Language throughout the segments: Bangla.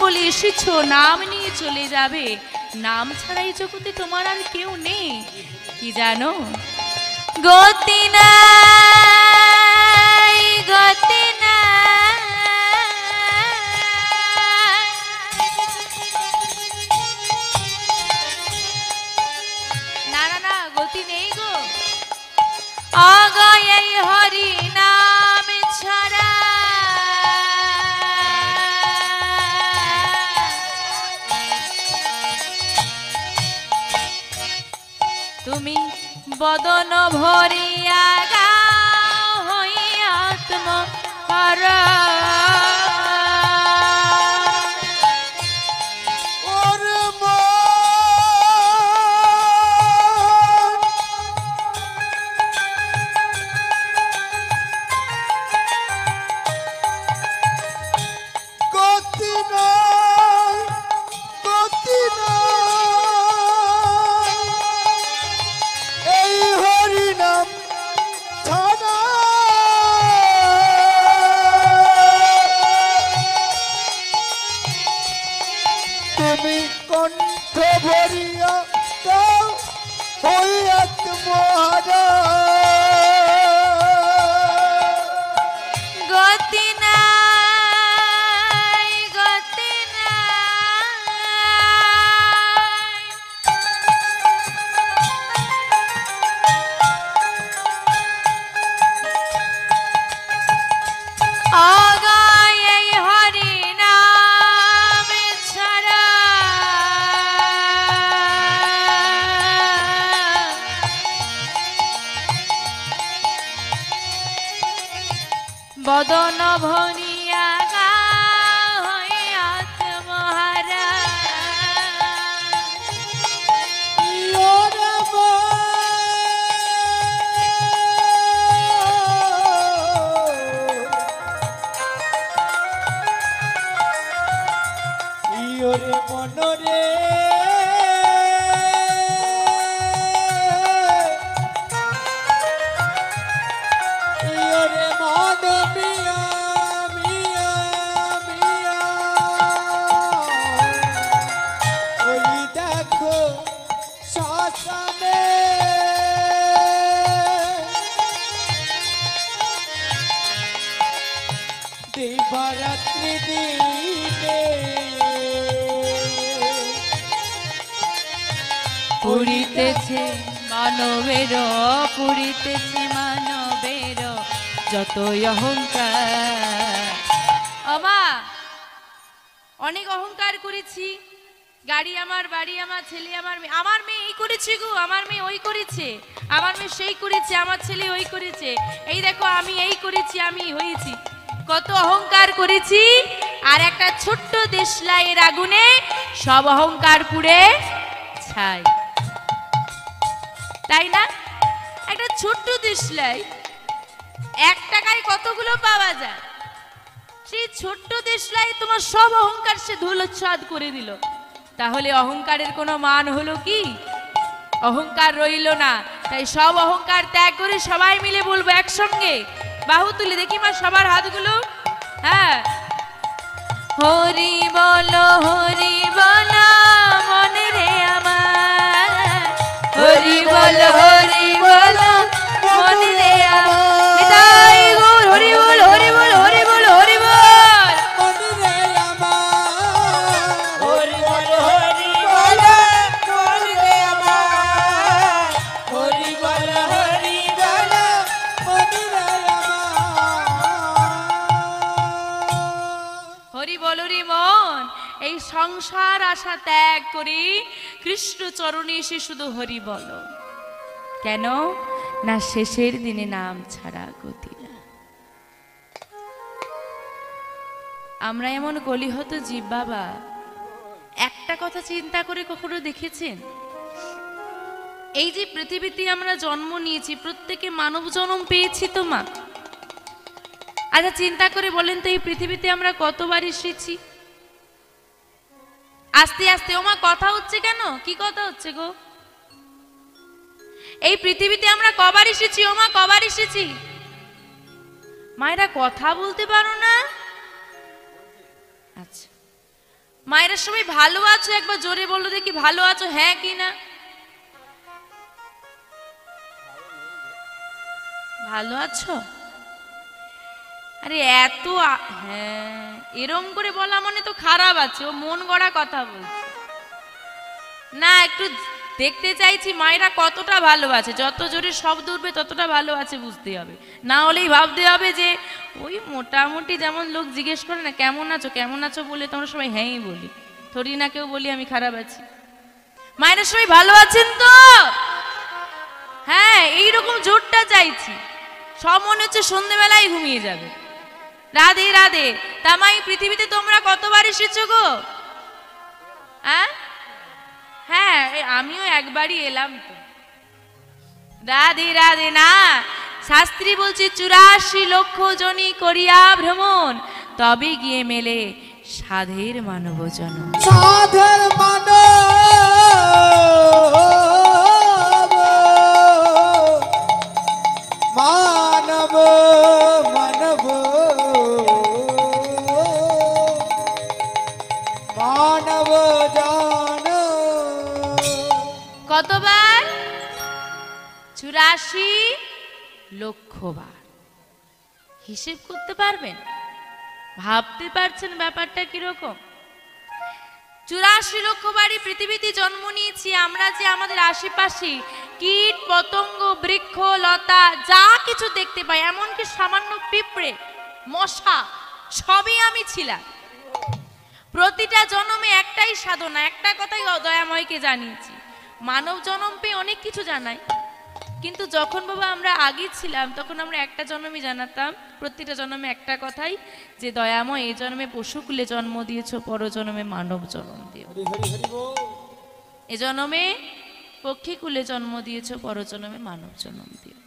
বলে এসেছো, নাম নিয়ে চলে যাবে। নাম ছাড়া এই জগতে তোমার আর কেউ নেই। কি জানো? গতি নাই, গতি নাই, না না না, গতি নেই গো। অগয় এই হরি নাম ছাড়া তুমি বদন ভরিয়া গাও হই আত্মহারা। বদন ভরিয়া গাও হই আত্মহারা। ইয়োরে মনরে দিবারাত্রি দিনে পুরিতেছে মানবের, পুরিতেছে মানবের যতই অহংকার। আমা অনেক অহংকার করেছি, গাড়ি আমার, বাড়ি আমার, ছেলে আমার, মেয়ে আমার, মেয়ে এই করেছে গো, আমার মেয়ে ওই করেছে, আমার মেয়ে সেই করেছে, আমার ছেলে ওই করেছে, এই দেখো আমি এই করেছি, আমি হয়েছি। কত অহংকার করেছি, আর একটা ছোট্ট দেশলাইয়ের আগুনে সব অহংকার পুড়ে ছাই, তাই না? একটা ছোট্ট দেশলাই 1 টাকায় কতগুলো পাওয়া যায়, সেই ছোট্ট দেশলাই তোমার সব অহংকার সে ধুলোচ্ছাদ করে দিল। তাহলে অহংকারের কোনো মান হলো কি? অহংকার রইল না। তাই সব অহংকার ত্যাগ করে সবাই মিলে বলবো একসঙ্গে, বাহু তুলে দেখি মা সবার হাতগুলো। হ্যাঁ, হরি বলো মনে রে আমার, হরি বলো মনে রে আমার, তাই গৌর হরি বল, হরি বল, হরি বল, হরি বল মনে রে আমার, হরি বল মনে রে আমার, হরি বল মনে রে আমার। হরি বল রে মন, এই সংসার আশা ত্যাগ করি কৃষ্ণ চরণে এসে শুধু হরি বলো। কেন না শেষের দিনে নাম ছাড়া গতি না। আমরা এমন কলিহত জীব বাবা, একটা কথা চিন্তা করে কখনো দেখেছেন? এই যে পৃথিবীতে আমরা জন্ম নিয়েছি, প্রত্যেকে মানব জন্ম পেয়েছি তো মা। আচ্ছা চিন্তা করে বলেন তো, এই পৃথিবীতে আমরা কতবার এসেছি? আস্তে আস্তে ওমা কথা হচ্ছে কেন? কি কথা হচ্ছে গো? এই পৃথিবীতে আমরা কবার এসেছি ওমা, কবার এসেছি? মায়েরা কথা বলতে পারো না? আচ্ছা মায়েরা সবাই ভালো আছো? একবার জোরে বললো দেখি, ভালো আছো হ্যাঁ কি না? ভালো আছো? আরে হ্যাঁ, এরম করে বলা মানে তো খারাপ আছে, ও মন গড়া কথা বলছে না। একটু দেখতে চাইছি মায়েরা কতটা ভালো আছে। যত জোরে শব্দ উঠবে ততটা ভালো আছে বুঝতে হবে, না হলেই ভাবতে হবে যে ওই মোটামুটি যেমন লোক জিজ্ঞেস করে না কেমন আছো কেমন আছো বলে তোমরা সবাই হ্যাঁই বলি, থরি না কেউ বলি আমি খারাপ আছি। মায়েরা সবাই ভালো আছেন তো? হ্যাঁ, এইরকম জোরটা চাইছি। সব মনে হচ্ছে সন্ধ্যেবেলায় ঘুমিয়ে যাবে। রাধে রাধে। তামাই পৃথিবীতে তোমরা কতবার এসেছো গো? হ্যাঁ, আমিও একবারই এলাম তো। রাধে রাধে। না, শাস্ত্রী বলছে 84 লক্ষ জনি করিয়া ভ্রমণ, তবে গিয়ে মেলে সাধের মানব জনম। সাধের মানব মানব মানব মানব জান। কতবার? 84 লক্ষ বার। হিসেব করতে পারবেন? ভাবতে পারছেন ব্যাপারটা কিরকম? 84 লক্ষ বারই পৃথিবীতে জন্ম নিয়েছি আমরা। যে আমাদের আশেপাশে কীট পতঙ্গ বৃক্ষ লতা যা কিছু দেখতে পাই, এমনকি সামান্য পিঁপড়ে মশা সবই আমি ছিলাম। প্রতিটা জন্মে একটাই সাধনা, একটা কথাই দয়াময়কে জানিয়েছি। মানব জন্ম পেয়ে অনেক কিছু জানাই, কিন্তু যখন বাবা আমরা আগে ছিলাম তখন আমরা একটা জন্মই জানাতাম, প্রতিটা জন্মে একটা কথাই, যে দয়াময় এই জন্মে পশুকুলে জন্ম দিয়েছো, পর জন্মে মানব জন্ম দিও। এ জন্মে পক্ষীকুলে জন্ম দিয়েছো, পর জন্মে মানব জন্ম দিও।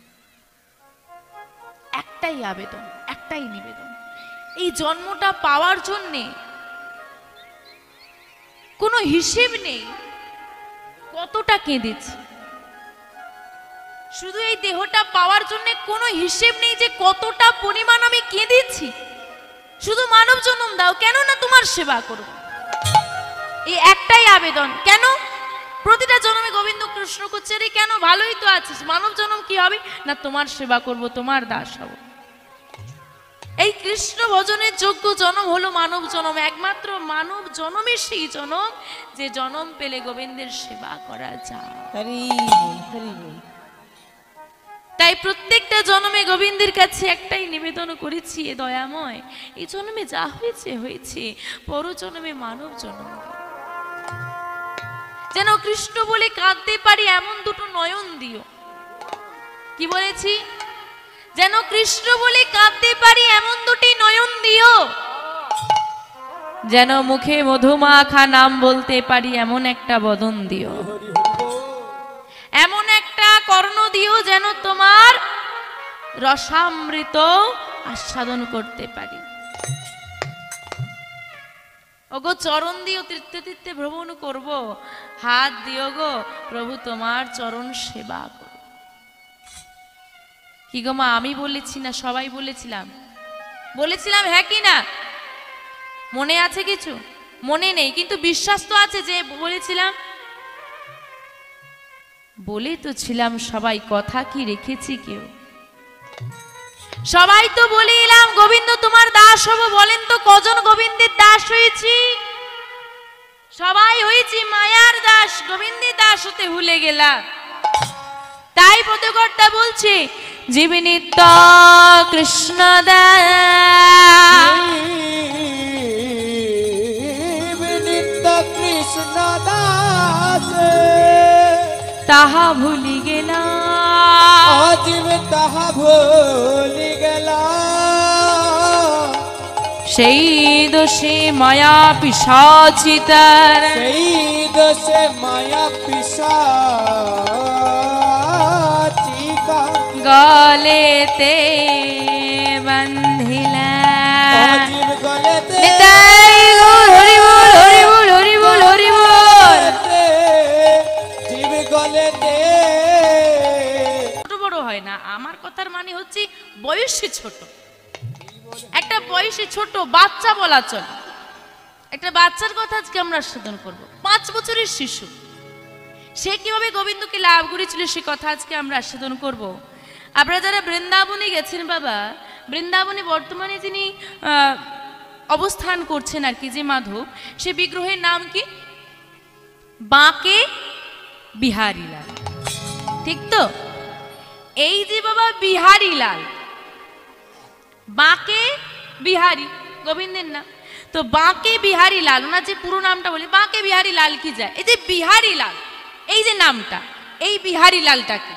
একটাই আবেদন, একটাই নিবেদন। এই জন্মটা পাওয়ার জন্যে কোনো হিসেব নেই কতটা কেঁদেছি। শুধু এই দেহটা পাওয়ার জন্য কোনো হিসেব নেই যে কতটা পরিমাণ আমি কেঁদেছি। শুধু মানব জন্ম দাও, কেন না তোমার সেবা করব, এই একটাই আবেদন। কেন? প্রতিটা জন্মে গোবিন্দ কৃষ্ণ করছে, রে কেন ভালোই তো আছিস, মানব জন্ম কি হবে না তোমার সেবা করব, তোমার দাস হব। এই কৃষ্ণ ভজনের যোগ্য জন্ম হলো মানব জন্ম। একমাত্র মানব জন্মই সেই জন্ম যে জন্ম পেলে গোবিন্দের সেবা করা যায়। হরি হরি। তাই প্রত্যেকটা জন্মে গোবিন্দের কাছে একটাই নিবেদন করেছি, এ দয়াময় এই জন্মে যা হয়েছে হয়েছে, পর জন্মে মানব জন্ম দিও। যেন কৃষ্ণ বলে কাঁদতে পারি এমন দুটো নয়ন দিও। কি বলেছি? যেন কৃষ্ণ বলে কাঁদতে পারি এমন দুটি নয়ন দিও। যেন মুখে মধুমাখা নাম বলতে পারি এমন একটা বদন দিও। এমন একটা কর্ণ দিও যেন তোমার রসামৃত আস্বাদন করতে পারি। ওগো চরণ দিও, তীর্থে তীর্থে ভ্রমণ করব, হাত দিও গো প্রভু তোমার চরণ সেবা করব। কি গো মা, আমি বলেছি না সবাই বলেছিলাম? বলেছিলাম হ্যাঁ কি না? মনে আছে কিছু? মনে নেই, কিন্তু বিশ্বাস তো আছে যে বলেছিলাম। বলে তো ছিলাম সবাই, কথা কি রেখেছি কেউ? সবাই তো বলিলাম গোবিন্দ তোমার দাস হব। বলেন তো কজন গোবিন্দের দাস হয়েছি? সবাই হয়েছি মায়ার দাস, গোবিন্দের দাস হতে ভুলে গেলাম। তাই পদকর্তা বলছে জীবে নিত্য কৃষ্ণ দাস, নিত্য কৃষ্ণ দাস, তাহা ভুলি গেলা, অজীব তাহা ভুলি গেলা। সেই দোষে মায়া পিশাচিতার, সেই দোষে মায়া পিশাচিকা গলেতে বান্ধিলা। অজীব গলেতে নিতাই গৌর হরি বল হরি বল হরি বল হরি বল। জীব গলেতে। ছোট বড় হয় না, আমার কথার মানে হচ্ছে বয়সে ছোট। একটা বয়সে ছোট বাচ্চা বলা চলে, একটা বাচ্চার কথা আজকে আমরা আস্বাদন করব। 5 বছরের শিশু, সে কিভাবে গোবিন্দকে লাভ করেছিল সে কথা আজকে আমরা আস্বাদন করব। আপনারা যারা বৃন্দাবনে গেছেন বাবা, বৃন্দাবনে বর্তমানে যিনি অবস্থান করছেন আর কি, যে মাধব, সে বিগ্রহের নাম কি? বাঁকে বিহারী লাল, ঠিক তো? এই যে বাবা বিহারী লাল, বাঁকে বিহারী গোবিন্দের নাম, তো বাঁকে বিহারী লাল, ওনার যে পুরো নামটা বলি বাঁকে বিহারী লাল কি যায়, এই যে বিহারী লাল, এই যে নামটা, এই বিহারী লালটাকে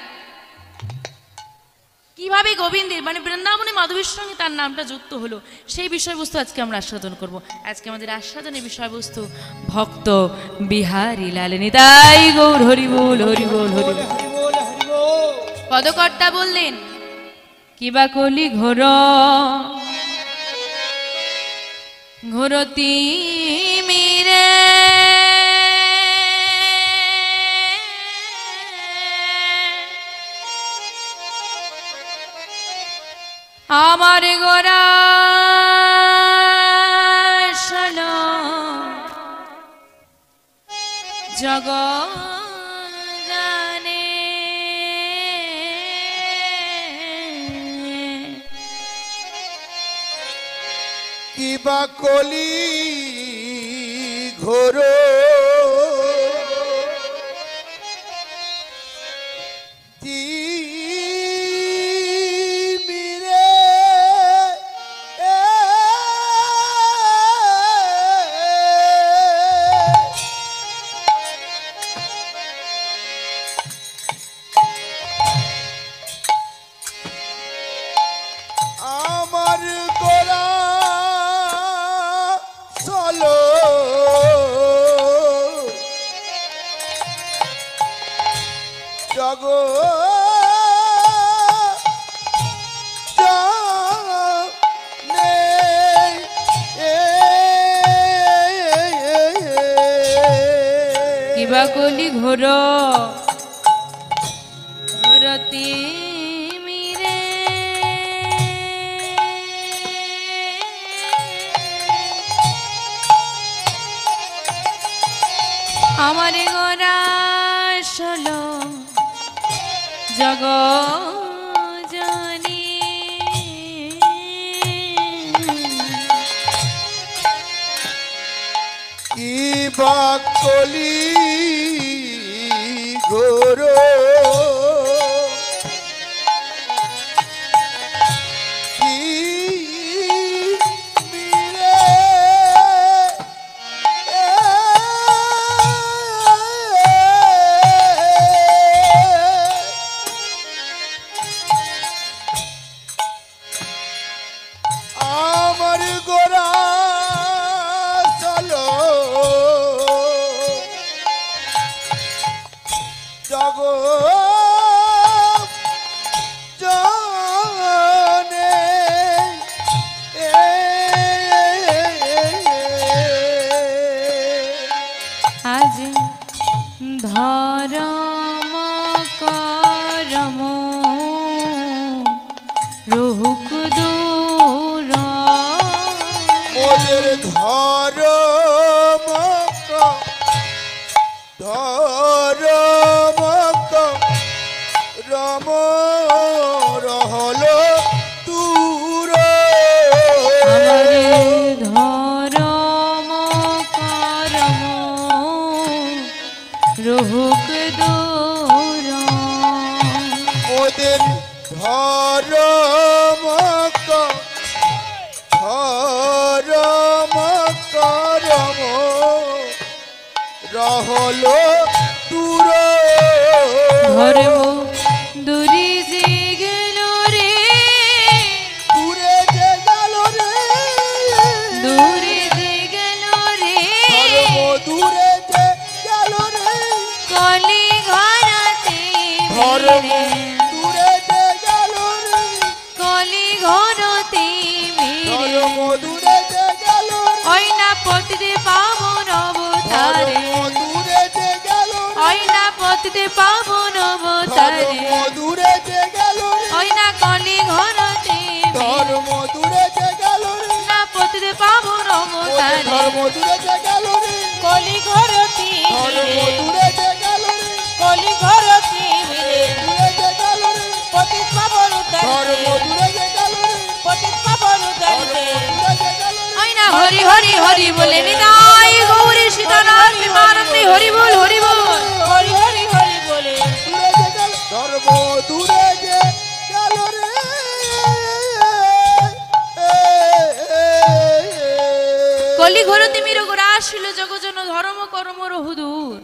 কিভাবে গোবিন্দের মানে বৃন্দাবনে মাধবের সঙ্গে তার নামটা যুক্ত হলো, সেই বিষয়বস্তু আজকে আমরা আস্বাদন করব। আজকে আমাদের আস্বাদনের বিষয়বস্তু ভক্ত বিহারী লাল নিতাই গৌর হরি বল হরি বল হরি বল। হরি বল হরি বল। পদকর্তা বললেন কিবা কলি ঘোর ঘোরতি মিরে আমার গোরা জগ জানে কিবা কলি ঘোর কিবা কলি ঘোর ঘোরতি মিরে আমার গোরা সলো জগ জানি কিবা কলি ঘোর আজ ধরম করম রহুক দূর ওদের ধরম রম রহল দূর ধরম করম রহুক দূর ওদের ধরম করম রহল দূর ধর্ম দূরে যে গেল রে দূরে যে গেল রে দূরে যে গেল রে ধর্ম দূরে যে গেল রে কলি ঘরতে ধর্ম দূরে যে গেল রে কলি ঘরতে ধর্ম দূরে যে গেল রে ওই না পতিতে পাবন অবতারে ধর্ম দূরে যে গেল রে ওই না পতিতে পাবন অবতারে ধর্ম দূরে যে গেল রে ওই না কলি ঘরতে ধর্ম দূরে যে গেল রে না পতিতে পাবন অবতারে ধর্ম দূরে যে গেল রে কলি ঘরতি ধর্ম দূরে যে গেল রে কলি ঘরতি মিলে দূরে যে গেল রে পতিত পাবন ধর্ম উদ্ধারিতে দূরে যে গেল রে পতিত পাবন উদ্ধারিতে দূরে যে গেল রে আইনা হরি হরি হরি বলে নিতাই গৌরী সীতানাথ বিমানন্দে হরি বল হরি বল হরি হরি হরি বলে দূরে যে গেল ধর্ম দূরে যে গেল রে কলি ঘোর তিমির গোরাশিল জগজন ধর্ম কর্ম রহুদূর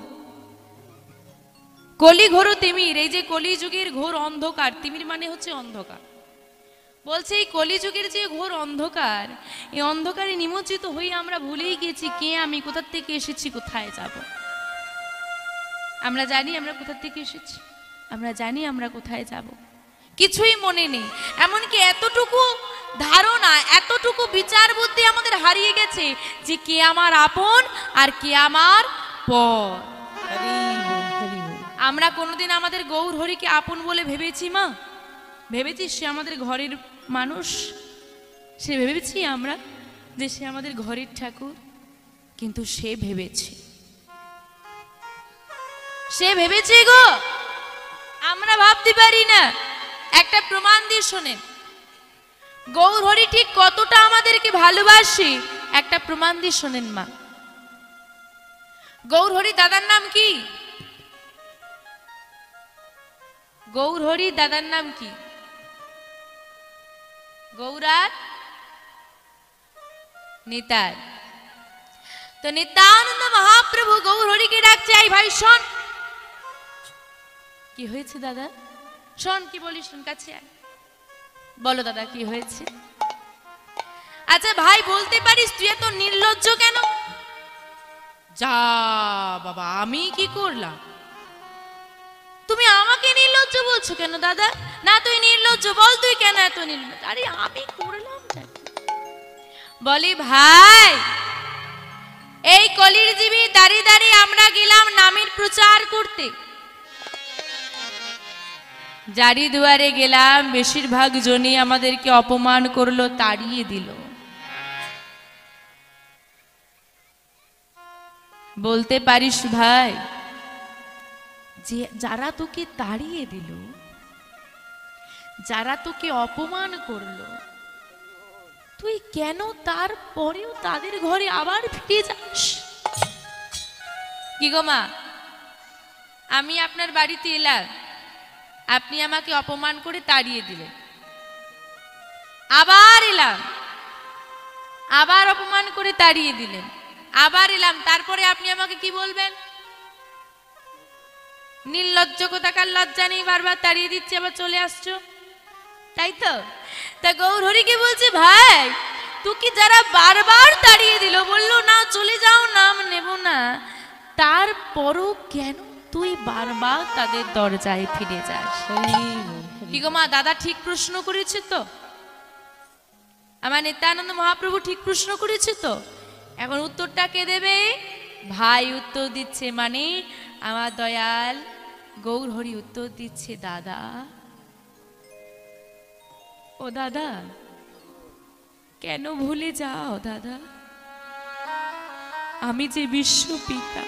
কলি ঘোর তিমির এই যে কলি যুগের ঘোর অন্ধকার তিমির মানে হচ্ছে অন্ধকার বলছে এই কলিযুগের যে ঘোর অন্ধকার এই অন্ধকারে নিমজ্জিত হয়ে আমরা ভুলেই গেছি কে আমি কোথা থেকে এসেছি কোথায় যাব আমরা জানি আমরা কোথা থেকে এসেছি আমরা জানি আমরা কোথায় যাব কিছুই মনে নেই এমনকি এতটুকু ধারণা এতটুকু বিচার বুদ্ধি আমাদের হারিয়ে গেছে যে কে আমার আপন আর কে আমার পর আমরা কোনোদিন আমাদের গৌর হরিকে আপন বলে ভেবেছি মা ভেবেছি সে আমাদের ঘরের মানুষ সে ভেবেছি আমরা যে সে আমাদের ঘরের ঠাকুর কিন্তু সে ভেবেছে গো আমরা ভাবতে পারি না একটা প্রমাণ দিয়ে শোনেন গৌর হরি ঠিক কতটা আমাদেরকে ভালোবাসে একটা প্রমাণ দিয়ে শোনেন মা গৌর হরি দাদার নাম কি গৌর হরি দাদার নাম কি গৌরার নিতাই তো নিত্যানন্দ মহাপ্রভু গৌর হরিকে ডাকছে আই ভাই শোন কি হয়েছে দাদা শোন কি বলিস শোন কাছে আয় বলো দাদা কি হয়েছে আচ্ছা ভাই বলতে পারিস তুই এত নির্লজ্জ কেন যা বাবা আমি কি করলাম তুমি আমাকে নির্লজ্জ বলছো কেন দাদা না তুই নির্লজ্জ বল তুই কেন এত নির্লজ্জ আরে আমি করলাম বলি ভাই এই কলির জীবী দাঁড়িয়ে দাঁড়িয়ে আমরা গেলাম নামের প্রচার করতে যারি দুয়ারে গেলাম বেশিরভাগ জনই আমাদেরকে অপমান করলো তাড়িয়ে দিল বলতে পারিস ভাই যে যারা তোকে তাড়িয়ে দিল যারা তোকে অপমান করলো তুই কেন তারপরেও তাদের ঘরে আবার ফিরে যাস কি গো মা আমি আপনার বাড়িতে এলাম আপনি আমাকে অপমান করে তাড়িয়ে দিলেন আবার এলাম আবার অপমান করে তাড়িয়ে দিলেন আবার এলাম তারপরে আপনি আমাকে কি বলবেন নির্লজ্জ কোথাকার লজ্জা নেই বারবার তাড়িয়ে দিচ্ছে আবার চলে আসছো তাই তো তা গৌর হরিকে বলছে ভাই তুই যারা বারবার তাড়িয়ে দিল বললো না চলে যাও নাম নেব না তারপরও কেন তুই বারবার তাদের দরজায় ফিরে যাস কি গো মা দাদা ঠিক প্রশ্ন করেছে তো আমার নিত্যানন্দ মহাপ্রভু ঠিক প্রশ্ন করেছে তো এখন উত্তরটা কে দেবে ভাই উত্তর দিচ্ছে মানে আমার দয়াল গৌর হরি উত্তর দিচ্ছে দাদা ও দাদা কেন ভুলে যাও দাদা আমি যে বিশ্ব পিতা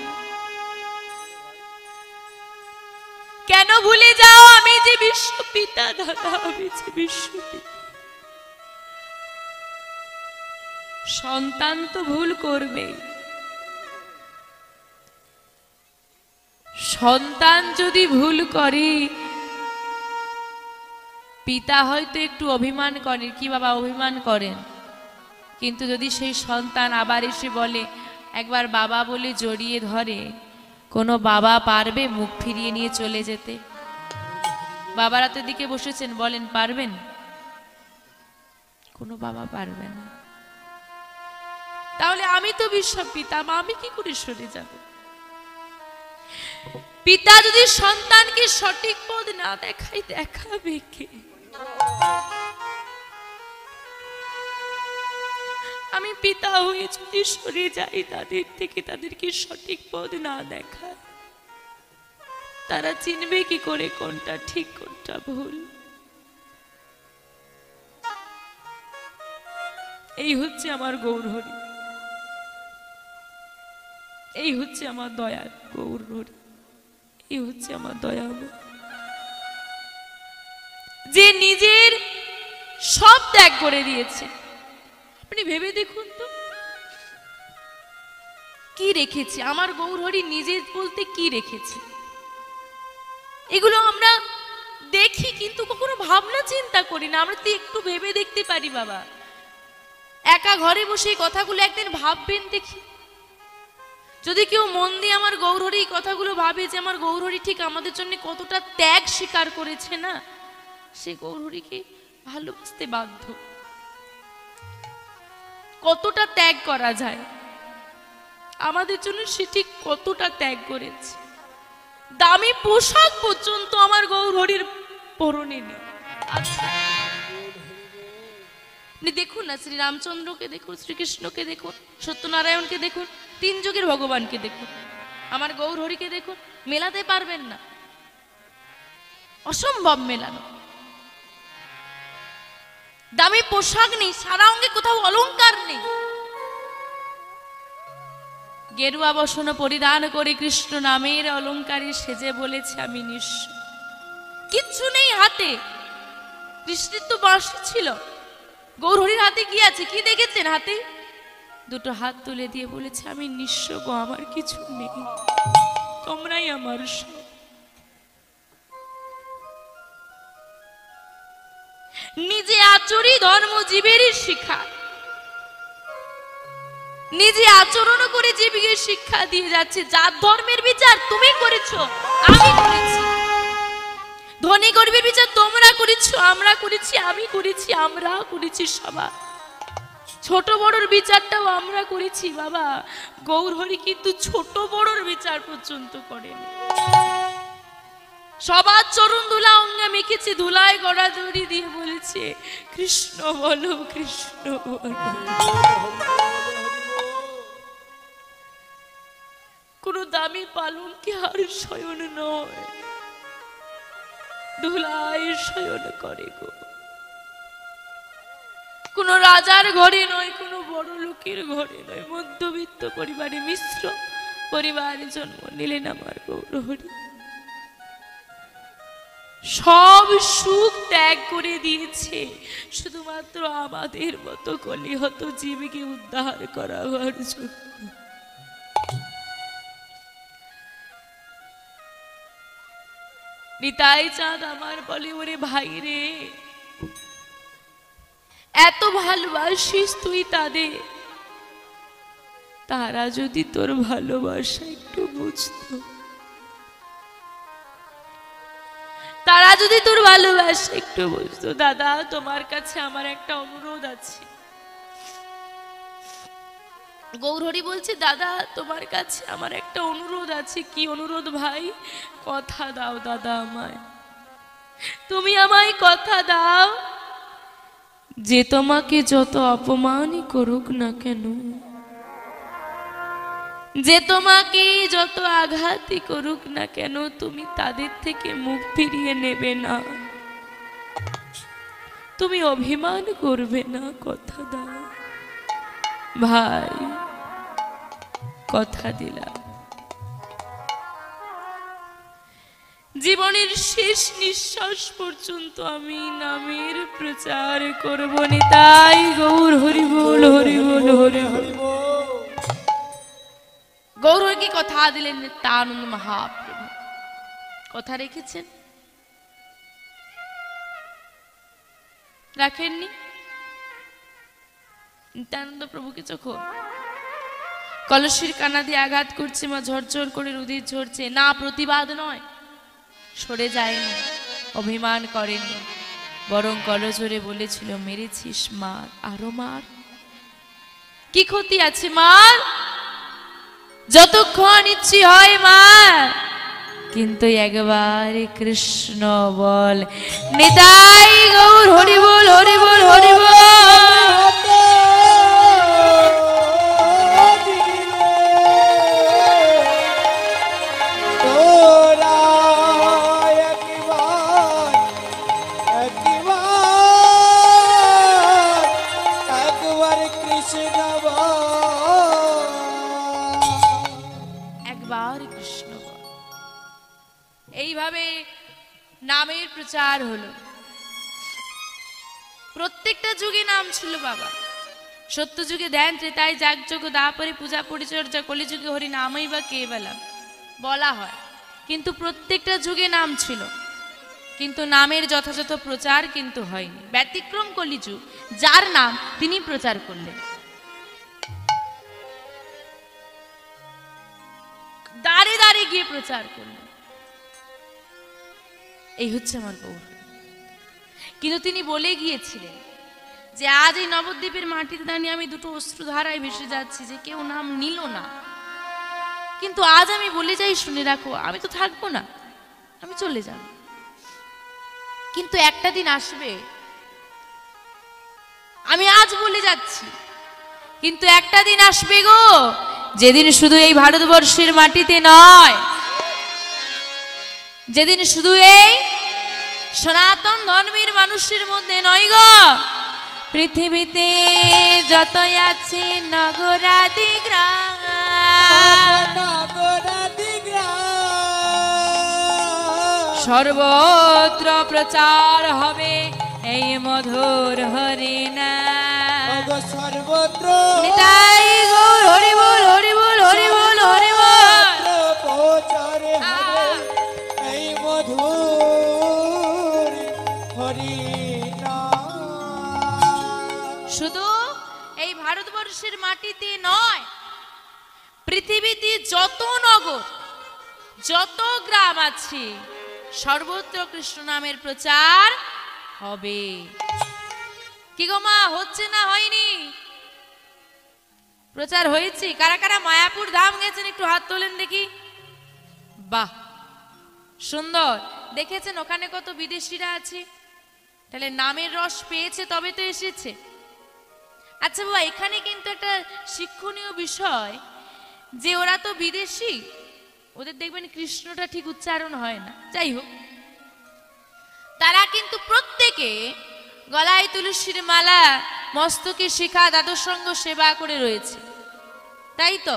কেন ভুলে যাও আমি যে বিশ্ব পিতা দাদা আমি যে বিশ্ব পিতা সন্তান তো ভুল করবে সন্তান যদি ভুল করে পিতা হয়তো একটু অভিমান করেন কি বাবা অভিমান করেন কিন্তু যদি সেই সন্তান আবার এসে বলে একবার বাবা বলে জড়িয়ে ধরে কোনো বাবা পারবে মুখ ফিরিয়ে নিয়ে চলে যেতে বাবারা তো দিকে বসেছেন বলেন পারবেন কোনো বাবা পারবে না তাহলে আমি তো বিশ্ব পিতা আমি কি করে সরে যাব পিতা যদি সন্তানকে সঠিক পথ না দেখায় দেখাবে কে আমি পিতা হয়ে যদি সরে যাই তাদের থেকে তাদেরকে সঠিক পথ না দেখায় তারা চিনবে কি করে কোনটা ঠিক কোনটা ভুল এই হচ্ছে আমার গৌর হরি এই হচ্ছে আমার দয়ার গৌর হরি, এই হচ্ছে আমার দয়ালু, যে নিজের সব ত্যাগ করে দিয়েছে। আপনি ভেবে দেখুন তো কি রেখেছে আমার গৌর হরি, নিজের বলতে কি রেখেছে। এগুলো আমরা দেখি কিন্তু কখনো ভাবনা চিন্তা করি না। আমরা তো একটু ভেবে দেখতে পারি বাবা, একা ঘরে বসে এই কথাগুলো একদিন ভাববেন দেখি। যদি কেউ মন দিয়ে আমার গৌরহরি এই কথাগুলো ভাবে যে আমার গৌরহরি ঠিক আমাদের জন্য কতটা ত্যাগ স্বীকার করেছে না, সে গৌরহরিকে ভালোবাসতে বাধ্য। কতটা ত্যাগ করা যায় আমাদের জন্য, সে ঠিক কতটা ত্যাগ করেছে। দামি পোশাক পর্যন্ত আমার গৌরহরির পরনে নেই। আচ্ছা আপনি দেখুন না, শ্রী রামচন্দ্রকে দেখুন, শ্রীকৃষ্ণকে দেখুন, সত্যনারায়ণকে দেখুন, তিন যুগের ভগবানকে দেখুন, আমার গৌরহরিকে দেখুন, মেলাতে পারবেন না, অসম্ভব মেলানো। দামি পোশাক নেই, সারা অঙ্গে কোথাও অলংকার নেই, গেরুয়া বসন পরিধান করে কৃষ্ণ নামের অলংকারে সেজে বলেছে আমি নিঃস্ব, কিচ্ছু নেই হাতে। কৃষ্ণের তো বাঁশি ছিল, গৌরহরির হাতে কি আছে, কি দেখেছেন হাতে? দুটো হাত তুলে দিয়ে বলেছে আমি নিঃস্ব গো, আমার কিছু নেই, তোমরাই আমার সব। নিজে আচরি ধর্মজীবেরই শিক্ষা, নিজে আচরণ করে জীবকে শিক্ষা দিয়ে যাচ্ছে। যার ধর্মের বিচার তুমি করেছো, আমি করেছি, ধনী গরিবের বিচার তোমরা করেছো, আমরা করেছি, আমি করেছি, আমরা করেছি, সবার ছোট বড়র বিচারটাও আমরা করেছি বাবা। গৌরহরি কিন্তু ছোট বড়র বিচার পর্যন্ত করেনি, সবার চরণ ধুলা অঙ্গে মেখেছে, ধুলায় গড়া জড়ি দিয়ে বলেছে কৃষ্ণ বলো, কৃষ্ণ বলো। কোন দামি পালঙ্কে আর শয়ন নয়, ধুলায় শয়ন করে গো। কোন রাজার ঘরে নয়, কোন বড় লোকের ঘরে নয়, মধ্যবিত্ত পরিবারে মিশ্র পরিবারে জন্ম নিলেন আমার গৌরহরি। সব সুখ ত্যাগ করে দিয়েছে শুধুমাত্র আমাদের মতো কলিহত জীবকে উদ্ধার করার জন্য। নিতাই চাঁদ আমার বলে ওরে ভাই রে, এত ভালোবাসিস তুই তাদের, তারা যদি তোর ভালোবাসা একটু বুঝতো, তারা যদি তোর ভালোবাসা একটু বুঝতো। দাদা তোমার কাছে আমার একটা অনুরোধ আছে। গৌরহরি বলছে দাদা তোমার কাছে আমার একটা অনুরোধ আছে। কি অনুরোধ ভাই? কথা দাও দাদা আমায়, তুমি আমায় কথা দাও যে তোমাকে যত অপমানই করুক না কেন, যে তোমাকে যত আঘাতই করুক না কেন, তুমি তাদের থেকে মুখ ফিরিয়ে নেবে না, তুমি অভিমান করবে না, কথা দাও ভাই। কথা দিলাম জীবনের শেষ নিঃশ্বাস পর্যন্ত আমি নামের প্রচার করব। নিতাই গৌর হরি বল, হরি বল, হরি বল। গৌরহরিকে কথা দিলেন নিত্যানন্দ মহাপ্রভু, কথা রেখেছেন? রাখেননি? নিত্যানন্দ প্রভুকে যখন কলসির কানা দিয়ে আঘাত করছে, মা ঝরঝর করে রুধির ঝরছে, না প্রতিবাদ নয়, সরে যায়নি, অভিমান করেনি, বরং কলজোরে বলেছিল মেরেছিস মার, আরো মার, কি ক্ষতি আছে মার, যতক্ষণ ইচ্ছে হয় মার, কিন্তু একবার কৃষ্ণ বল। নিতাই গৌর হরি বল, হরি বল, হরি বল। বারবার কৃষ্ণ বল। এইভাবে নামের প্রচার হলো। প্রত্যেকটা যুগে নাম ছিল বাবা। সত্য যুগে ধ্যান, ত্রেতায় যাগযজ্ঞ, দাপরে পূজা পরিচর্যা, কলিযুগে হরি নামই বা কেবলম বলা হয়। কিন্তু প্রত্যেকটা যুগে নাম ছিল, কিন্তু নামের যথাযথ প্রচার কিন্তু হয়নি। ব্যতিক্রম কলিযুগ, যার নাম তিনি প্রচার করলেন। দাঁড়ে দাঁড়ে গিয়ে প্রচার করলেন। এই হচ্ছে আমার গৌর। কিন্তু তিনি বলে গিয়েছিলেন যে আজ এই নবদ্বীপের মাটিতে দাঁড়িয়ে আমি দুটো অশ্রুধারায় ভেসে যাচ্ছি যে কেউ নাম নিল না। কিন্তু আজ আমি বলে যাই, শুনে রাখো, আমি তো থাকবো না, আমি চলে যাব। কিন্তু একটা দিন আসবে, আমি আজ বলে যাচ্ছি, কিন্তু একটা দিন আসবে গো, যেদিন শুধু এই ভারতবর্ষের মাটিতে নয়, যেদিন শুধু এই সনাতন ধর্মের মানুষের মধ্যে নয় গো, পৃথিবীতে যতই আছে নগরাদি গ্রাম, সর্বত্র প্রচার হবে এই মধুর হরি নাম। সর্বত্র নিতাই গৌর হরি বল, হরি বল, হরি বল, হরি বল। প্রচার হবে এই মধুর হরি নাম। শুধু এই ভারতবর্ষের মাটিতে নয়, পৃথিবীতে যত নগর, যত গ্রাম আছে, সর্বত্র কৃষ্ণ নামের প্রচার হবে। কি গো মা, হচ্ছে না হয়নি? প্রচার হয়েছে। কারা কারা মায়াপুর ধাম গেছেন একটু হাত তোলেন দেখি। বাহ, সুন্দর। দেখেছেন ওখানে কত বিদেশিরা আছে, তাহলে নামের রস পেয়েছে তবে তো এসেছে। আচ্ছা বাবা, এখানে কিন্তু একটা শিক্ষণীয় বিষয় যে ওরা তো বিদেশি, ওদের দেখবেন কৃষ্ণটা ঠিক উচ্চারণ হয় না। যাই হোক, তারা কিন্তু প্রত্যেকে গলায় তুলসীর মালা, মস্তকে শিখা, দাদুর সঙ্গ সেবা করে রয়েছে, তাই তো?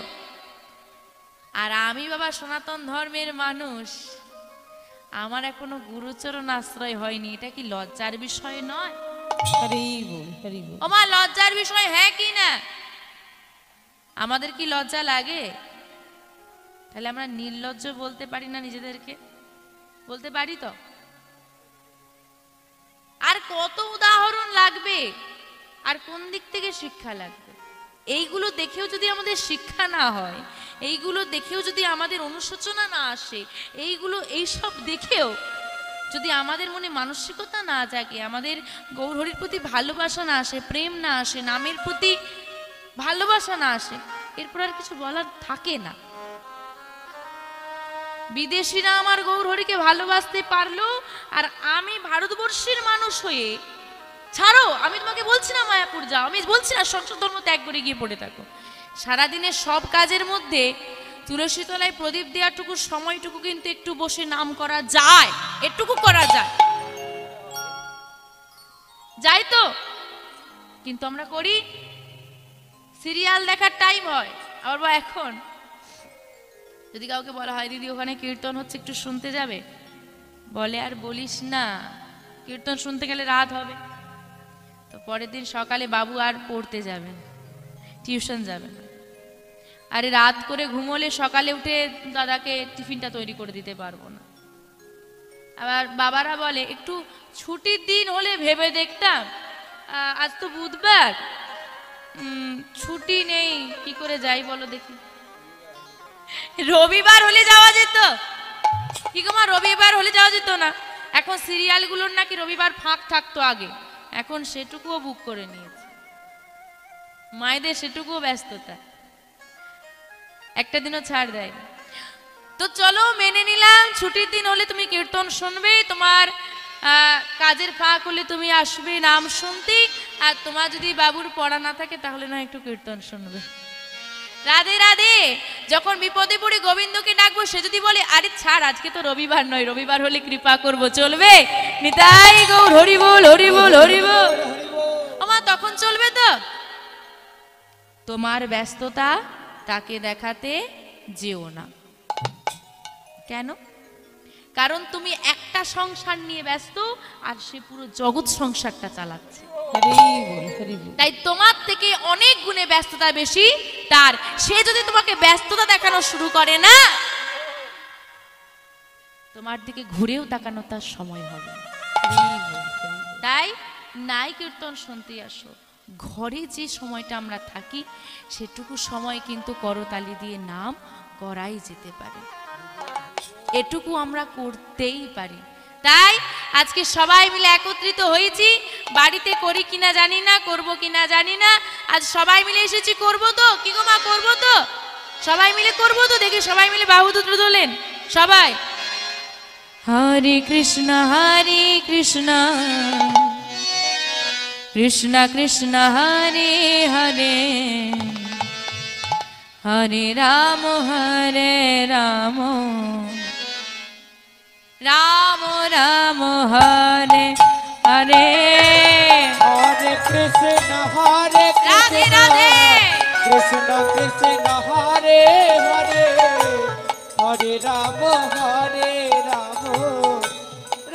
আর আমি বাবা সনাতন ধর্মের মানুষ, আমার এখনো গুরুচরণ আশ্রয় হয়নি। এটা কি লজ্জার বিষয় নয়? ওমা, লজ্জার বিষয় হ্যাঁ কি না? আমাদের কি লজ্জা লাগে? তাহলে আমরা নির্লজ্জ বলতে পারি না নিজেদেরকে? বলতে পারি তো? আর কত উদাহরণ লাগবে, আর কোন দিক থেকে শিক্ষা লাগবে? এইগুলো দেখেও যদি আমাদের শিক্ষা না হয়, এইগুলো দেখেও যদি আমাদের অনুশোচনা না আসে, এইসব দেখেও যদি আমাদের মনে মানসিকতা না জাগে, আমাদের গৌরহরির প্রতি ভালোবাসা না আসে, প্রেম না আসে, নামের প্রতি ভালোবাসা না আসে, এরপর আর কিছু বলার থাকে না। বিদেশিরা আমার গৌরহরিকে ভালোবাসতে পারলো, আর আমি ভারতবর্ষের মানুষ হয়ে, ছাড়ো, আমি তোমাকে বলছি না মায়াপুর যাও, আমি বলছি না সংসার ধর্ম ত্যাগ করে গিয়ে পড়ে থাকো, সারাদিনের সব কাজের মধ্যে তুলসী তলায় প্রদীপ দেওয়াটুকু সময়টুকু কিন্তু একটু বসে নাম করা যায়, এটুকু করা যায়, যাই তো? কিন্তু আমরা করি, সিরিয়াল দেখার টাইম হয়। আবার বা এখন যদি কাউকে বলা হয় দিদি ওখানে কীর্তন হচ্ছে একটু শুনতে যাবে, বলে আর বলিস না, কীর্তন শুনতে গেলে রাত হবে। তো পরের দিন সকালে বাবু আর পড়তে যাবেন, টিউশন যাবেন। আরে রাত করে ঘুমোলে সকালে উঠে দাদাকে টিফিনটা তৈরি করে দিতে পারবো না। আবার বাবারা বলে একটু ছুটির দিন হলে ভেবে দেখতাম, আজ তো বুধবার, ছুটি নেই, কি করে যাই বলো দেখি? রবিবার হলে যাওয়া যেত। কি গো মা, রবিবার হলে যাওয়া যেত না? এখন সিরিয়ালগুলোর নাকি রবিবার ফাঁক থাকতো আগে, এখন সেটুকুও বুক করে নিয়েছে। মায়েদের সেটুকুও ব্যস্ততা, একটা দিনও ছাড় দেয়। তো চলো মেনে নিলাম, ছুটির দিন হলে তুমি কীর্তন শুনবে, তোমার কাজের ফাঁক হলে তুমি আসবে নাম শুনতে, আর তোমার যদি বাবুর পড়া না থাকে তাহলে না একটু কীর্তন শুনবে। রাধে রাধে। যখন বিপদে পড়ে গোবিন্দকে ডাকবো, সে যদি বলে আরে ছাড়, আজকে তো রবিবার নয়, রবিবার হলে কৃপা করব, চলবে? নিতাই গৌর হরি বল, হরি বল, হরি বল। ওমা, তখন চলবে তো? তোমার ব্যস্ততা তাকে দেখাতে যেও না। কেন? কারণ তুমি একটা সংসার নিয়ে ব্যস্ত আর সে পুরো জগৎ সংসারটা চালাচ্ছে। তাই তোমার থেকে অনেক গুণে ব্যস্ততা বেশি তার। সে যদি তোমাকে ব্যস্ততা দেখানো শুরু করে না, তোমার দিকে ঘুরেও তাকানো তার সময় হবে না। তাই নাই কীর্তন শুনতে আসো। ঘরে যে সময়টা আমরা থাকি সেটুকু সময় কিন্তু করতালি দিয়ে নাম করাই যেতে পারে, এটুকু আমরা করতেই পারি। তাই আজকে সবাই মিলে একত্রিত হয়েছি। বাড়িতে করি কিনা জানি না, করব কিনা জানি না, আজ সবাই মিলে এসেছি। করব তো কি গো মা, করব তো? সবাই মিলে করব তো? দেখি সবাই মিলে বাহু দুটো তোলেন সবাই। হরে কৃষ্ণ কৃষ্ণ কৃষ্ণ হরে হরে, হরে রাম রাম রাম হরে হরে। হরে কৃষ্ণ হরে রাধে কৃষ্ণ রাধে। কৃষ্ণ কৃষ্ণ হরে হরে, হরে রাম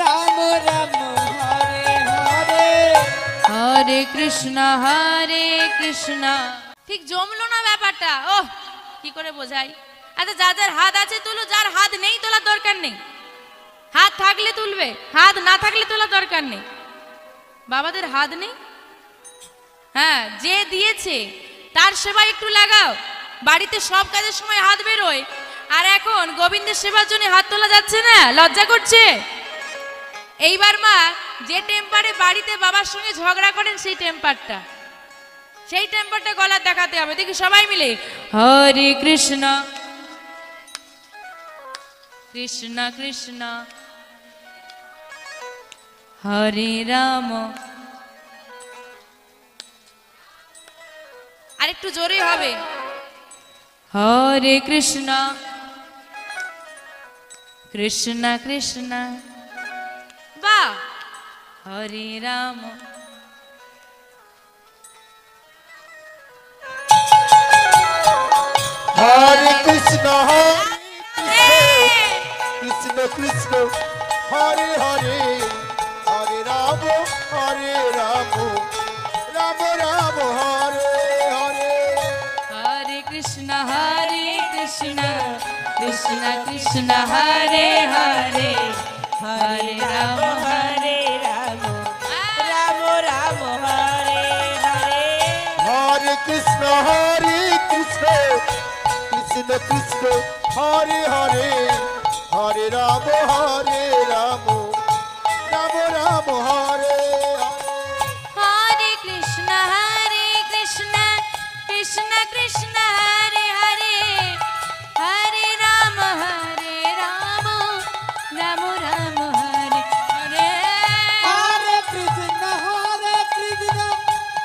রাম রাম হরে হরে। হরে কৃষ্ণ ঠিক জমলো না ব্যাপারটা? ওহ, কি করে বোঝাই? আচ্ছা, যার হাত আছে তুলো, যার হাত নেই তোলার দরকার নেই। হাত থাকলে তুলবে, হাত না থাকলে তোলার দরকার নেই। বাবাদের হাত নেই? হ্যাঁ, যে দিয়েছে তার সেবায় একটু লাগাও। বাড়িতে সব কাজের সময় হাত বেরোয়, আর এখন গোবিন্দের সেবার জন্য হাত তোলা যাচ্ছে না, লজ্জা করছে। এইবার মা যে টেম্পারে বাড়িতে বাবার সঙ্গে ঝগড়া করেন সেই টেম্পারটা গলা দেখাতে হবে। দেখি সবাই মিলে হরে কৃষ্ণ কৃষ্ণ কৃষ্ণ হরে রাম। আরেকটু জোরে হবে। হরে কৃষ্ণ কৃষ্ণ কৃষ্ণ বা হরে রাম। হরে কৃষ্ণ কৃষ্ণ কৃষ্ণ হরে হরে, হরে রাম রাম রাম হরে হরে। হরে কৃষ্ণ কৃষ্ণ কৃষ্ণ হরে হরে, হরে রাম রাম রাম হরে হরে। হরে কৃষ্ণ কৃষ্ণ কৃষ্ণ হরে হরে, হরে রাম রাম রাম হরে হরে। হরে কৃষ্ণ কৃষ্ণ কৃষ্ণ হরে হরে, হরে রাম রাম রাম হরে হরে। হরে কৃষ্ণ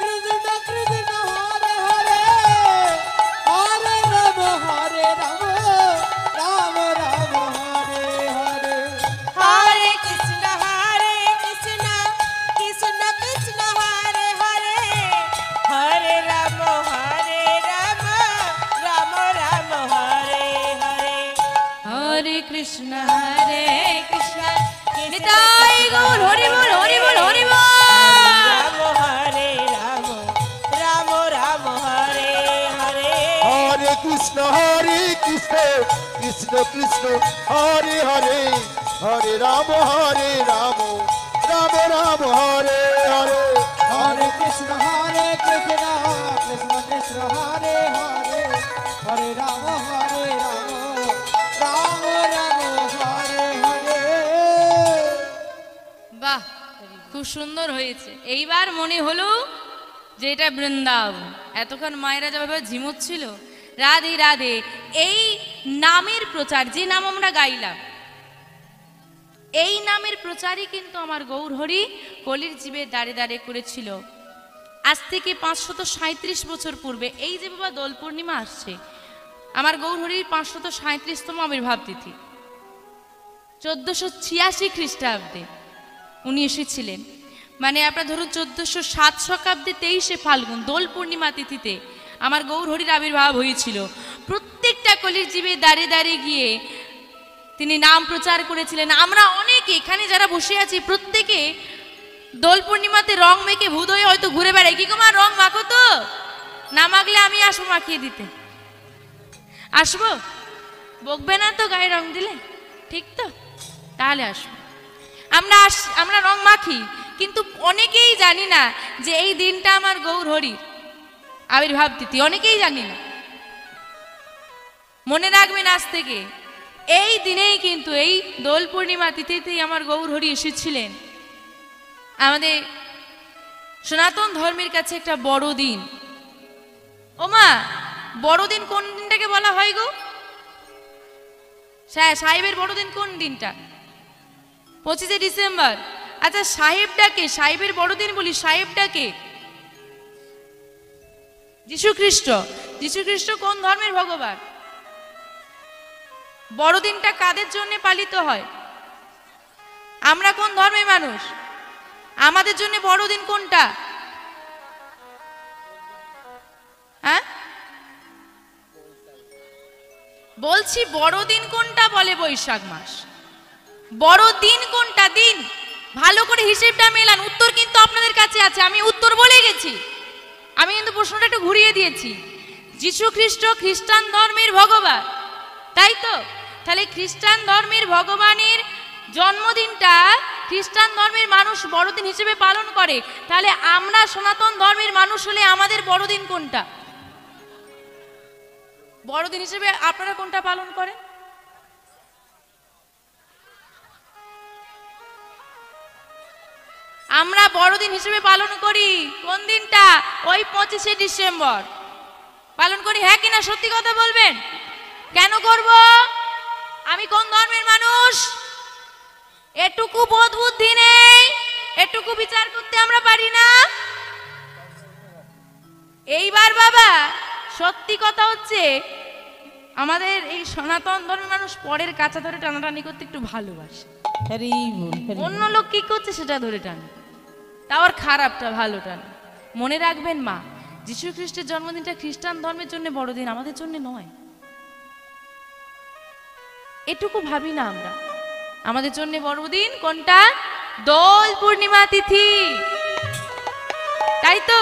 কৃষ্ণ কৃষ্ণ হরে হরে, হরে রাম রাম রাম হরে হরে। হরে কৃষ্ণ কৃষ্ণ কৃষ্ণ কৃষ্ণ হরে হরে, হরে রাম রাম রাম হরে হরে। হরে কৃষ্ণ কৃষ্ণ নিতাই গৌর হরি বল হরি বল হরি বল। হরে রাম রাম হরে হরে। হরে কৃষ্ণ কৃষ্ণ কৃষ্ণ হরে হরে, হরে রাম রাম রাম হরে হরে। হরে কৃষ্ণ কৃষ্ণ কৃষ্ণ হরে হরে, হরে রাম রাম রাম হরে হরে। বাহ, খুব সুন্দর হয়েছে। এইবার মনে হলো যে এটা বৃন্দাবন। এতক্ষণ মায়েরা যেভাবে ঝিমুচ্ছিল রাধে রাধে, এই নামের প্রচার, যে নাম আমরা গাইলাম, এই নামের প্রচারই কিন্তু আমার গৌর হরি কলির জীবে দাঁড়ে দাঁড়ে করেছিল। আজ থেকে 537 বছর পূর্বে, এই যে বাবা দোল পূর্ণিমা আসছে, আমার গৌর হরির 537তম আবির্ভাব তিথি, 1486 খ্রিস্টাব্দে উনি এসেছিলেন। মানে আপনার ধরুন 1407 শকাব্দে 23শে ফাল্গুন দোল পূর্ণিমা তিথিতে আমার গৌর হরির আবির্ভাব হয়েছিল। প্রত্যেকটা কলির জীবে দাঁড়িয়ে দাঁড়িয়ে গিয়ে তিনি নাম প্রচার করেছিলেন। আমরা অনেকে এখানে যারা বসে আছি প্রত্যেকে দোল পূর্ণিমাতে রং মেখে ভূত হয়ে হয়তো ঘুরে বেড়াই। কি গো মা, রং মাখো তো? না মাখলে আমি আসবো মাখিয়ে দিতে। আসবো? বকবে না তো গায়ে রং দিলে? ঠিক তো? তাহলে আসবো। আমরা রং মাখি, কিন্তু অনেকেই জানি না যে এই দিনটা আমার গৌর হরির আবির্ভাব তিথি। অনেকেই জানি না। মনে রাখবেন আজ থেকে, এই দিনেই কিন্তু এই দোল পূর্ণিমা তিথিতেই আমার গৌর হরি এসেছিলেন। আমাদের সনাতন ধর্মের কাছে একটা বড় দিন। ও মা, বড়দিন কোন দিনটাকে বলা হয় গো? সাহেবের বড়দিন কোন দিনটা? 25শে ডিসেম্বর। আচ্ছা, সাহেবটাকে, সাহেবের বড়দিন বলি, সাহেবটাকে যীশু খ্রিস্ট। যীশু খ্রিস্ট কোন ধর্মের ভগবান? বড়দিনটা কাদের জন্য পালিত হয়? আমরা কোন ধর্মের মানুষ? আমাদের জন্য বড়দিন কোনটা? হ্যাঁ বলছি, বড়দিন কোনটা বলে? বৈশাখ মাস। বড়দিন কোনটা? দিন ভালো করে হিসেবটা মেলান। উত্তর কিন্তু আপনাদের কাছে আছে, আমি উত্তর বলে গেছি। আমি কিন্তু প্রশ্নটা একটু ঘুরিয়ে দিয়েছি। যীশু খ্রিস্ট খ্রিস্টান ধর্মের ভগবান, তাই তো? তাহলে খ্রিস্টান ধর্মের ভগবানের জন্মদিনটা খ্রিস্টান ধর্মের মানুষ বড়দিন হিসেবে পালন করে। তাহলে আমরা সনাতন ধর্মের মানুষ হলে আমাদের বড়দিন কোনটা? বড়দিন হিসেবে আপনারা কোনটা পালন করেন? আমরা বড়দিন হিসেবে পালন করি কোন দিনটা? ওই 25শে ডিসেম্বর পালন করি। হ্যাঁ কিনা সত্যি কথা বলবেন? কেন করব? আমি কোন ধর্মের মানুষ? এটুকু বোধ বুদ্ধি নেই, এটুকু বিচার করতে আমরা পারি না। এইবার বাবা, সত্যি কথা হচ্ছে, আমাদের এই সনাতন ধর্মের মানুষ পরের কাঁচা ধরে টানাটানি করতে একটু ভালোবাসে। অন্য লোক কি করছে সেটা ধরে টানে, তাও আর খারাপটা ভালোটা না। মনে রাখবেন মা, যীশু খ্রিস্টের জন্মদিনটা খ্রিস্টান ধর্মের জন্য বড়দিন, আমাদের জন্য নয়। এটুকু ভাবি না আমরা। আমাদের জন্য বড়দিন কোনটা? দোল পূর্ণিমা তিথি, তাই তো?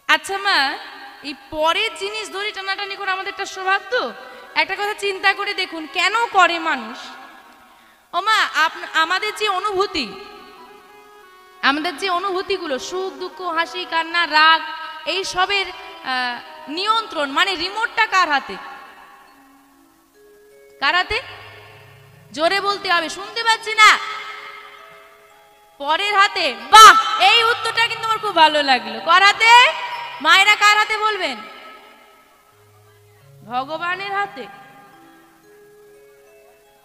আচ্ছা মা, এই পরের জিনিস ধরে টানাটানি করে আমাদের একটা স্বভাব তো। একটা কথা চিন্তা করে দেখুন, কেন করে মানুষ? ও মা, আমাদের যে অনুভূতি, আমাদের যে অনুভূতিগুলো, সুখ দুঃখ হাসি কান্না রাগ, এই সবের নিয়ন্ত্রণ মানে রিমোটটা কার হাতে? কার হাতে? জোরে বলতে হবে, শুনতে পাচ্ছি না। পরের হাতে। বাহ, এই উত্তরটা কিন্তু আমার খুব ভালো লাগলো। কার হাতে? মায়েরা কার হাতে বলবেন? ভগবানের হাতে,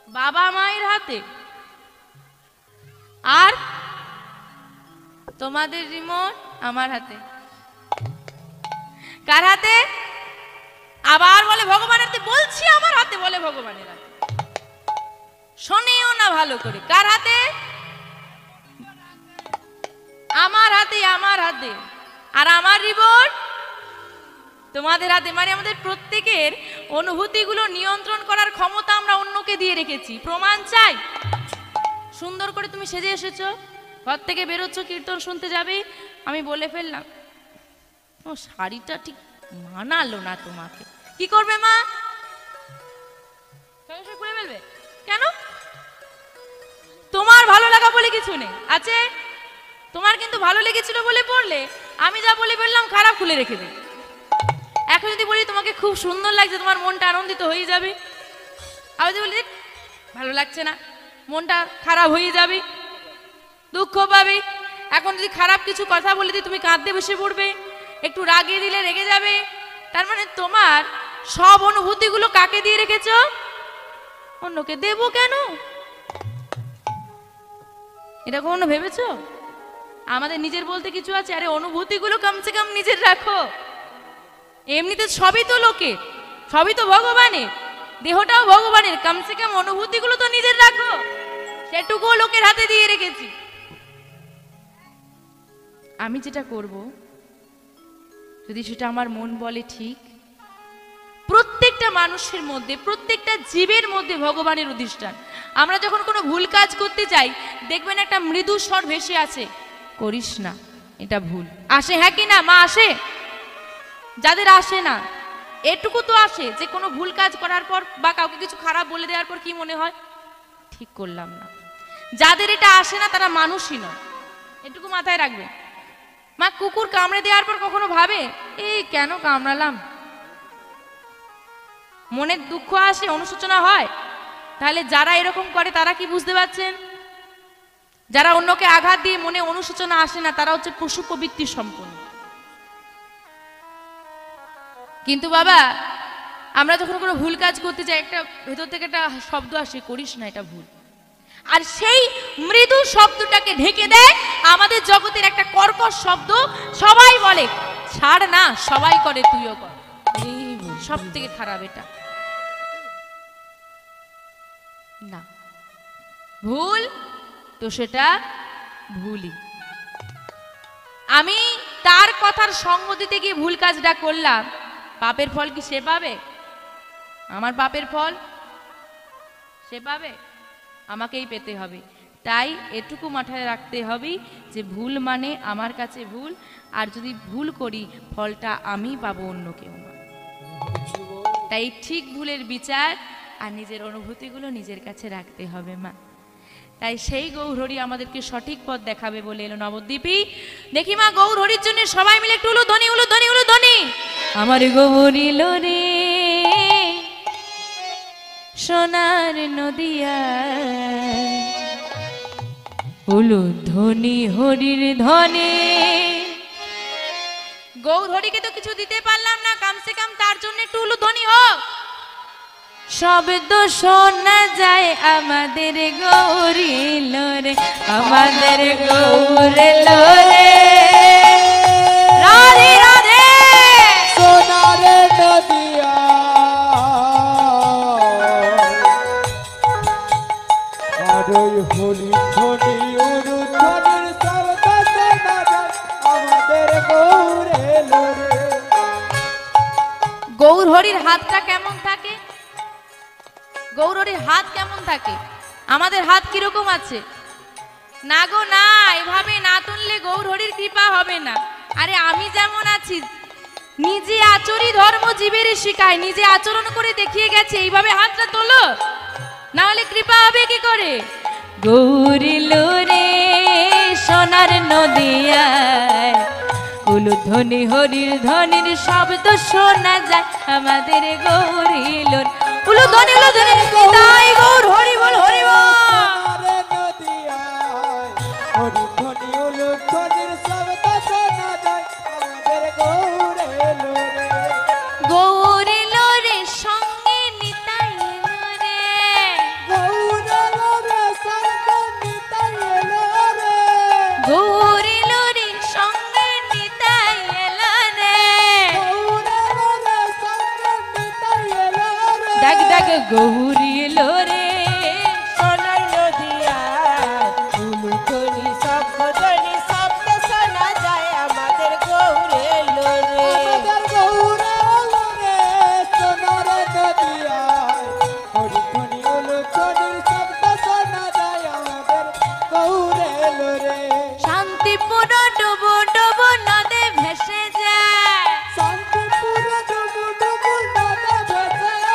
বাবা মায়ের হাতে। আর তোমাদের রিমোট আমার হাতে। কার হাতে? আবার বলে ভগবানের হাতে। বলছি আমার হাতে, বলে ভগবানের হাতে। শোনেও না ভালো করে। কার হাতে? আমার হাতে, আমার হাতে। আর আমার রিমোট তোমাদের হাতে। মানে আমাদের প্রত্যেকের অনুভূতিগুলো নিয়ন্ত্রণ করার ক্ষমতা আমরা অন্যকে দিয়ে রেখেছি। প্রমাণ চাই? সুন্দর করে তুমি সেজে এসেছো, ঘর থেকে বেরোচ্ছ, কীর্তন শুনতে যাবে, আমি বলে ফেললাম ও শাড়িটা ঠিক মানালো না তোমাকে। কি করবে মা? খুলে ফেলবে। কেন? তোমার ভালো লাগা বলে কিছু নেই আছে। তোমার কিন্তু ভালো লেগেছিল বলে পড়লে, আমি যা বলে ফেললাম খারাপ খুলে রেখে দেবে। এখন যদি বলি তোমাকে খুব সুন্দর লাগছে, তোমার মনটা আনন্দিত হয়ে যাবে। আর যদি বলি ভালো লাগছে না, মনটা খারাপ হয়ে যাবে, দুঃখ পাবে। এখন যদি খারাপ কিছু কথা বলে দিই, তুমি কাঁদতে বসে পড়বে, একটু রাগিয়ে দিলে রেগে যাবে। তার মানে তোমার সব অনুভূতিগুলো কাকে দিয়ে রেখেছো? অন্যকে। দেবো কেন? এটা কখনো ভেবেছো? আমাদের নিজের বলতে কিছু আছে? আরে অনুভূতিগুলো কমসে কম নিজের রাখো। এমনিতে সবই তো লোকের, সবই তো ভগবানের, দেহটাও ভগবানের, কমসে কম অনুভূতিগুলো তো নিজের রাখো। সেটুকুও লোকের হাতে দিয়ে রেখেছি। আমি যেটা করব, যদি সেটা আমার মন বলে ঠিক, প্রত্যেকটা প্রত্যেকটা মানুষের মধ্যে, প্রত্যেকটা জীবের মধ্যে ভগবানের অধিষ্ঠান। আমরা যখন কোনো ভুল কাজ করতে চাই, দেখবেন একটা মৃদু স্বর ভেসে আছে, করিস না, এটা ভুল। আসে, হ্যাঁ কি না মা? আসে। যাদের আসে না, এটুকু তো আসে যে কোনো ভুল কাজ করার পর বা কাউকে কিছু খারাপ বলে দেওয়ার পর কি মনে হয়? ঠিক করলাম না। যাদের এটা আসে না তারা মানুষই নয়, এটুকু মাথায় রাখবে। মা, কুকুর কামড়ে দেওয়ার পর কখনো ভাবে এই কেন কামড়ালাম? মনের দুঃখ আসে, অনুশোচনা হয়? তাহলে যারা এরকম করে তারা কি বুঝতে পারছেন? যারা অন্যকে আঘাত দিয়ে মনে অনুশোচনা আসে না, তারা হচ্ছে পশু প্রবৃত্তি সম্পন্ন। কিন্তু বাবা, আমরা যখন কোনো ভুল কাজ করতে যাই, একটা ভেতর থেকে একটা শব্দ আসে, করিস না, এটা ভুল। আর সেই মৃদু শব্দটাকে ঢেকে দেয় আমাদের জগতের একটা কর্কশ শব্দ। সবাই বলে ছাড় না, সবাই করে, তুইও কর। সব থেকে খারাপ এটা। না, ভুল তো সেটা ভুলই। আমি তার কথার সঙ্গ দিতে গিয়ে ভুল কাজটা করলাম, পাপের ফল কি সে পাবে? আমার পাপের ফল সে পাবে? আমাকেই পেতে হবে। তাই এটুকু মাথায় রাখতে হবে যে ভুল মানে আমার কাছে ভুল, আর যদি ভুল করি ফলটা আমি পাবো, অন্য কেউ না। তাই ঠিক ভুলের বিচার আর নিজের অনুভূতিগুলো নিজের কাছে রাখতে হবে মা। তাই সেই গৌরহরি আমাদেরকে সঠিক পথ দেখাবে বলে এলো নবদ্বীপী। দেখি মা, গৌরহরির জন্য সবাই মিলে একটু উলুধ্বনি, উলুধ্বনি, উলুধ্বনি। আমার গৌরী লোরে সোনার নদিয়া, উলুধ্বনি হরির ধ্বনি। গৌরহরিকে তো কিছু দিতে পারলাম না, কমসে কম তার জন্য একটু উলুধ্বনি হোক। শব্দ শোনা যায় আমাদের গৌরী লোরে, আমাদের গৌরে লোরে। রাধে রাধে। সোনার নদিয়া, আর ওই হলি ধ্বনি উলুধ্বনির শব্দ শোনা যায় আমাদের গৌরে লোরে। গৌরহরির হাতটা কেমন থাকে? গৌরহরির হাত কেমন থাকে? আমাদের হাত কিরকম আছে? না গো না, এভাবে না তুললে গৌরহরির কৃপা হবে না। আরে আমি যেমন আছি, নিজে আচরি ধর্ম জীবের শিখায়, নিজে আচরণ করে দেখিয়ে গেছে, এইভাবে হাতটা তোলো, না হলে কৃপা হবে কি করে? গৌরী লোরে সোনার নদিয়ায়, উলুধ্বনি হরির ধ্বনির শব্দ শোনা যায় আমাদের গৌরী লোর। উলুধ্বনি, উলুধ্বনি, তাই গৌর হরি বল, হরি বল। সোনার নদিয়ায়, হরি ধ্বনি উলুধ্বনির শব্দ শোনা যায় আমাদের গৌরে লোরে। গৌরী লোরে সঙ্গে নিতাই লোরে, গৌরে লোরে সঙ্গে নিতাই লোরে। গৌরী লোরে সঙ্গে নিতাই লোরে। গৌরে লোরে সঙ্গে নিতাই লোরে। দেখ দেখ গৌরী লোরে সোনার নদিয়ায়, উলুধ্বনি শব্দধ্বনি শব্দ শোনা যায় আমাদের গৌরে লোরে। আমাদের গৌরে লোরে সোনার নদিয়ায়, হরি ধ্বনি উলুধ্বনির শব্দ শোনা যায় আমাদের গৌরে লোরে। শান্তিপুর ডুবো ডুবো নদে ভেসে যায়, শান্তিপুর ডুবু ডুবু নদে ভেসে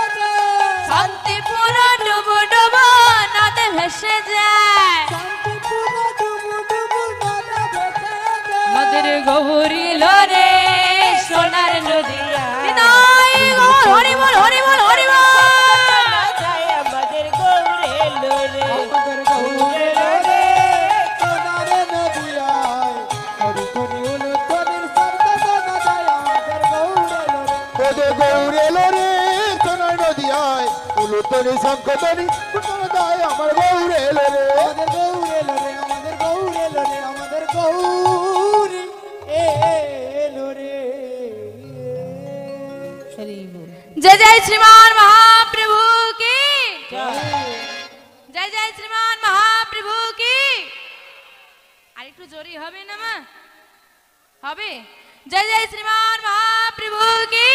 যায়। শান্তিপুর ডুবো ডুবো নদে ভেসে যায়। শান্তিপুর ডুবু ডুবু নদে ভেসে যায়। নদের গৌরী লোরে সোনার নদিয়া, নিতাই গৌর হরি বল, হরি বল, হরি বল। শোনা যায় আমাদের গৌরে লোরে। আমাদের গৌরে লোরে সোনার নদিয়ায়, হরি ধ্বনি উলুধ্বনির শব্দ শোনা যায় আমাদের গৌরে লোরে। ওদের গৌরে লোরে সোনার নদিয়ায়, উলুধ্বনি শঙ্খধ্বনি শোনা যায় আমার গৌরে লোরে। আমাদের গৌরে লোরে, আমাদের গৌরে লোরে, আমাদের গৌরী লোরে। जय जय श्रीमान महाप्रभु की, जय जय श्रीमान महाप्रभु की। আর একটু জোরে হবে না মা? হবে? जय जय श्रीमान महाप्रभु की,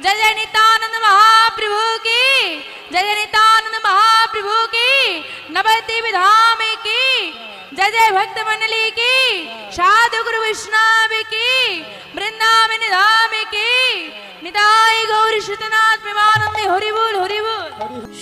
जय जय नित्यानंद महाप्रभु की, जय जय नित्यानंद महाप्रभु की, नवद्वीप धाम की, जय जय भक्त मंडली की, साधु गुरु वैष्णव की, वृंदावन धाम की, निताई गौरी श्रीनाथ प्रेमानंद हरि बोल हरि बोल।